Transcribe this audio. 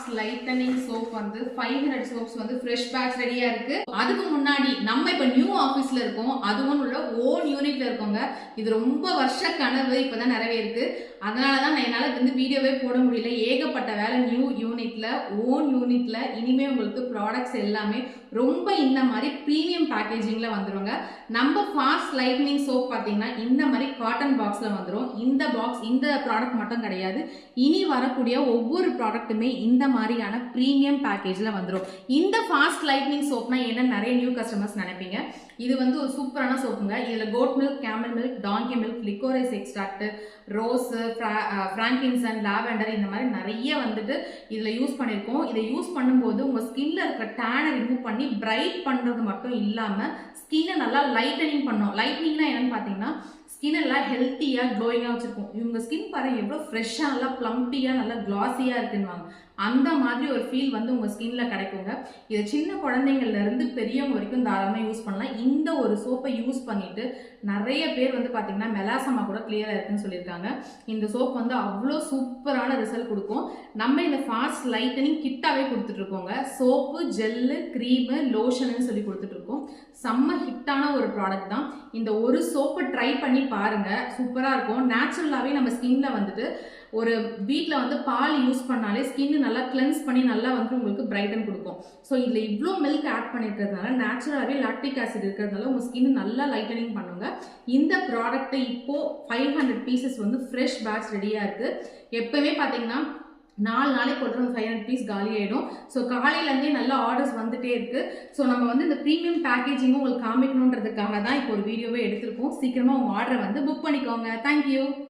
Fast lightening soap வந்து 500 soaps வந்து fresh batch ரெடியா இருக்கு. அதுக்கு முன்னாடி நம்ம இப்ப நியூ ஆபீஸ்ல இருக்கோம், அதுவும் உள்ள ஓன் யூனிட்ல இருக்கோங்க. இது ரொம்ப வருஷ கனவு இப்பதான் நிறைவேறிருக்கு. அதனாலதான் என்னால வந்து வீடியோவே போட முடியல. ஏகப்பட்ட வேலை நியூ யூனிட்ல, ஓன் யூனிட்ல. இனிமே உங்களுக்கு ப்ராடக்ட்ஸ் எல்லாமே ரொம்ப இந்த மாதிரி ப்ரீமியம் பேக்கேஜிங்ல வந்துருங்க. நம்ம ஃபாஸ்ட் லைட்னிங் சோப் பாத்தீங்கன்னா இந்த மாதிரி காட்டன் பாக்ஸ்ல வந்துடும். இந்த பாக்ஸ் இந்த ப்ராடக்ட் மட்டும் கிடையாது, இனி வரக்கூடிய ஒவ்வொரு ப்ராடக்ட்டுமே இந்த மாதிரியான ப்ரீமியம் பேக்கேஜ்ல வந்துடும். இந்த ஃபாஸ்ட் லைட்னிங் சோப்னா என்ன நிறைய நியூ கஸ்டமர்ஸ் நினைப்பீங்க. இது வந்து ஒரு சூப்பரான சோப்புங்க. இதுல goat milk, camel milk, donkey milk, liquorice extract, rose, frankincense, lavender இந்த மாதிரி நிறைய வந்துட்டு இதுல யூஸ் பண்ணிருக்கோம். இதை யூஸ் பண்ணும்போது உங்க ஸ்கின்ல இருக்கிற டேனை ரிமூவ் பண்ணி பிரைட் பண்றது மட்டும் இல்லாம ஸ்கின்னை நல்லா லைட்டனிங் பண்ணும். லைட்னிங்னா என்னன்னு பாத்தீங்கன்னா ஸ்கின் எல்லாம் ஹெல்த்தியா க்ளோயிங்கா வச்சிருக்கும். இவங்க ஸ்கின் பாருங்க எவ்வளவு ஃப்ரெஷ்ஷா நல்லா பிளம்பியா நல்லா கிளாஸியா இருக்குன்னு அந்த மாதிரி ஒரு ஃபீல் வந்து உங்க ஸ்கின்ல கிடைக்குங்க. இதை சின்ன குழந்தைங்கள்ல இருந்து பெரியவங்க வரைக்கும் தாராளமா யூஸ் பண்ணலாம். இந்த ஒரு சோப்பை யூஸ் பண்ணிட்டு நிறைய பேர் வந்து பாத்தீங்கன்னா மெலாசமா கூட கிளியரா இருக்குன்னு சொல்லியிருக்காங்க. இந்த சோப் வந்து அவ்வளோ சூப்பரான ரிசல்ட் கொடுக்கும். நம்ம இந்த ஃபாஸ்ட் லைட்டனிங் கிட்டாவே கொடுத்துட்டு இருக்கோங்க. சோப்பு, ஜெல்லு, கிரீமு, லோஷன் சொல்லி கொடுத்துட்டு இருக்கோம். செம்ம ஹிட்டான ஒரு ப்ராடக்ட் தான். இந்த ஒரு சோப்பை ட்ரை பண்ணி பாருங்க, சூப்பரா இருக்கும். நேச்சுரலாவே நம்ம ஸ்கின்ல வந்துட்டு ஒரு வீட்டில் வந்து பால் யூஸ் பண்ணாலே ஸ்கின் நல்லா கிளென்ஸ் பண்ணி நல்லா வந்து உங்களுக்கு பிரைட்டன் கொடுக்கும். ஸோ இதில் இவ்வளோ மில்க் ஆட் பண்ணிருக்கிறதுனால நேச்சுரலாகவே லாக்டிக் ஆசிட் இருக்கிறதுனால உங்கள் ஸ்கின் நல்லா லைட்டனிங் பண்ணுங்க. இந்த ப்ராடக்ட் இப்போ 500 பீசஸ் வந்து ஃப்ரெஷ் பேட்ச் ரெடியாக இருக்கு. எப்பவுமே பார்த்தீங்கன்னா 4 நாளைக்கு ஒரு 500 பீஸ் காலி ஆயிடும். ஸோ காலையிலேருந்தே நல்ல ஆர்டர்ஸ் வந்துட்டே இருக்கு. ஸோ நம்ம வந்து இந்த ப்ரீமியம் பேக்கேஜிங்கும் உங்களுக்கு காமிக்கணுன்றதுக்காக தான் இப்போ ஒரு வீடியோவே எடுத்திருக்கோம். சீக்கிரமா உங்க ஆர்டரை வந்து புக் பண்ணிக்கோங்க. தேங்க்யூ.